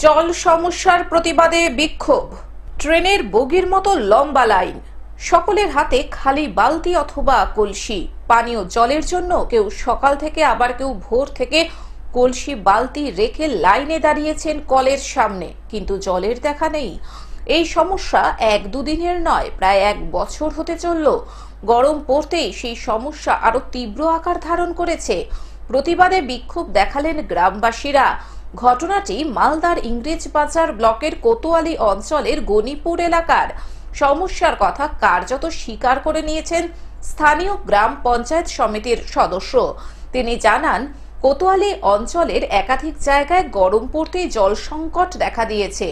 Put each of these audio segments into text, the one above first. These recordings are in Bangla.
জল সমস্যার প্রতিবাদে বিক্ষোভ, ট্রেনের বগির মতো লম্বা লাইন, সকলের হাতে খালি বালতি অথবা কলসি। পানীয় জলের জন্য কেউ সকাল থেকে আবার কেউ ভোর থেকে কলসি বালতি রেখে লাইনে দাঁড়িয়েছেন কলের সামনে, কিন্তু জলের দেখা নেই। এই সমস্যা এক দুদিনের নয়, প্রায় এক বছর হতে চলল। গরম পড়তেই সেই সমস্যা আরো তীব্র আকার ধারণ করেছে। প্রতিবাদে বিক্ষোভ দেখালেন গ্রামবাসীরা। ঘটনাটি মালদার ইংরেজবাজার ব্লকের কোতোয়ালি অঞ্চলের গনিপুর এলাকার। সমস্যার কথা কার্যত স্বীকার করে নিয়েছেন স্থানীয় গ্রাম পঞ্চায়েত সমিতির সদস্য। তিনি জানান, কোতোয়ালি অঞ্চলের একাধিক জায়গায় গরম পড়তেই জল সংকট দেখা দিয়েছে।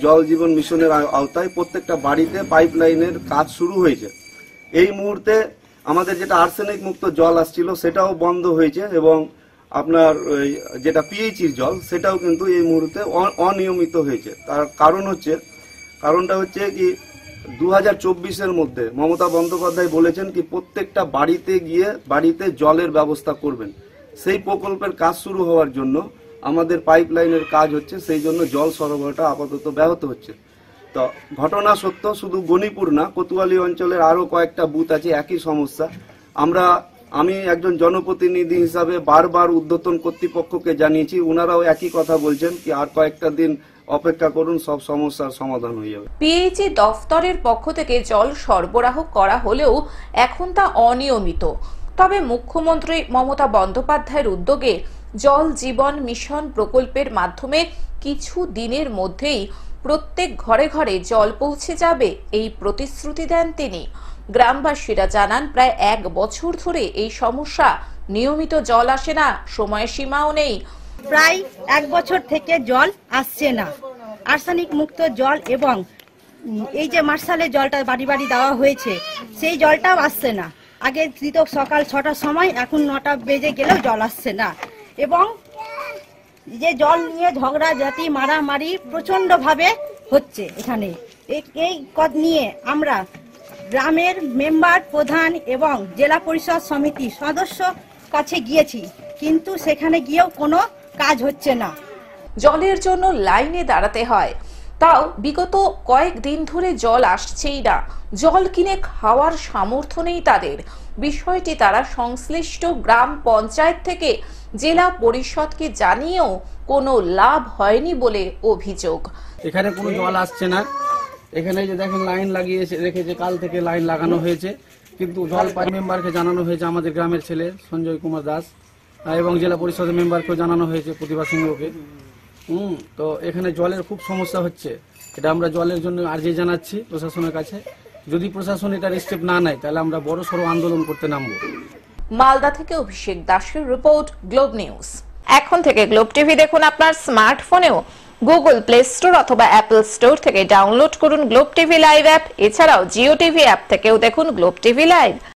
জল জীবন মিশনের আওতায় প্রত্যেকটা বাড়িতে পাইপ লাইনের কাজ শুরু হয়েছে। এই মুহূর্তে আমাদের যেটা আর্সেনিক মুক্ত জল আসছিল সেটাও বন্ধ হয়েছে, এবং আপনার যেটা পিএইচির জল সেটাও কিন্তু এই মুহূর্তে অনিয়মিত হয়েছে। তার কারণটা হচ্ছে কি 2024-এর মধ্যে মমতা বন্দ্যোপাধ্যায় বলেছেন কি প্রত্যেকটা বাড়িতে গিয়ে বাড়িতে জলের ব্যবস্থা করবেন। সেই প্রকল্পের কাজ শুরু হওয়ার জন্য আমাদের পাইপ লাইনের কাজ হচ্ছে, সেই জন্য জল সরবরাহটা আপাতত ব্যাহত হচ্ছে। তো ঘটনা সত্য, শুধু গনিপুর না, কোতোয়ালি অঞ্চলের আরো কয়েকটা বুথ আছে একই সমস্যা। আমি একজন জনপ্রতিনিধি হিসাবে বারবার ঊর্ধ্বতন কর্তৃপক্ষকে জানিয়েছি, ওনারাও একই কথা বলছেন কি আর কয়েকটা দিন অপেক্ষা করুন, সব সমস্যার সমাধান হয়ে যাবে। পিএইচি দফতরের পক্ষ থেকে জল সরবরাহ করা হলেও এখন তা অনিয়মিত। তবে মুখ্যমন্ত্রী মমতা বন্দ্যোপাধ্যায়ের উদ্যোগে জল জীবন মিশন প্রকল্পের মাধ্যমে কিছু দিনের মধ্যেই প্রত্যেক ঘরে ঘরে জল পৌঁছে যাবে, এই প্রতিশ্রুতি দেন তিনি। গ্রামবাসীরা জানান, প্রায় এক বছর ধরে এই সমস্যা। নিয়মিত জল আসে না, সময়সীমাও নেই। প্রায় এক বছর থেকে জল আসছে না। আর্সেনিক মুক্ত জল এবং এই যে মার্শালের জলটা বাড়ি বাড়ি দেওয়া হয়েছে, সেই জলটাও আসছে না। আগে দিত সকাল 6টার সময়, এখন 9টা বেজে গেলেও জল আসছে না। এবং যে জল নিয়ে ঝগড়াঝাটি মারামারি প্রচন্ড ভাবে হচ্ছে এখানে। এই কদ নিয়ে আমরা গ্রামের মেম্বার, প্রধান এবং জেলা পরিষদ সমিতি সদস্য কাছে গিয়েছি, কিন্তু সেখানে গিয়েও কোনো কাজ হচ্ছে না। জলের জন্য লাইনে দাঁড়াতে হয়, তাও বিগত কয়েকদিন ধরে জল আসছেই না। জল কিনে খাওয়ার সামর্থ্য নেই তাদের। বিষয়টি তারা সংশ্লিষ্ট গ্রাম পঞ্চায়েত থেকে জেলা পরিষদকে জানিয়েও কোনো লাভ হয়নি বলে অভিযোগ। এখানে কোনো জল আসছে না। এখানে যে দেখেন লাইন লাগিয়ে রেখেছে, কাল থেকে লাইন লাগানো হয়েছে, কিন্তু জল পাই মেম্বারকে জানানো হয়েছে, আমাদের গ্রামের ছেলে সঞ্জয় কুমার দাস, এবং জেলা পরিষদের মেম্বারকেও জানানো হয়েছে, প্রতিভা সিংহকে। তো এখানে জলের খুব সমস্যা হচ্ছে। এটা আমরা জলের জন্য আর্জি জানাচ্ছি প্রশাসনের কাছে। যদি প্রশাসন এটার স্টেপ না নেয় তাহলে আমরা বড় সড়ো আন্দোলন করতে নামবো। মালদা থেকে অভিষেক দাসের রিপোর্ট, গ্লোব নিউজ। এখন থেকে গ্লোব টিভি দেখুন আপনার স্মার্টফোনেও। গুগল প্লে স্টোর অথবা অ্যাপল স্টোর থেকে ডাউনলোড করুন গ্লোব টিভি লাইভ অ্যাপ। এছাড়াও জিও টিভি অ্যাপ থেকেও দেখুন গ্লোব টিভি লাইভ।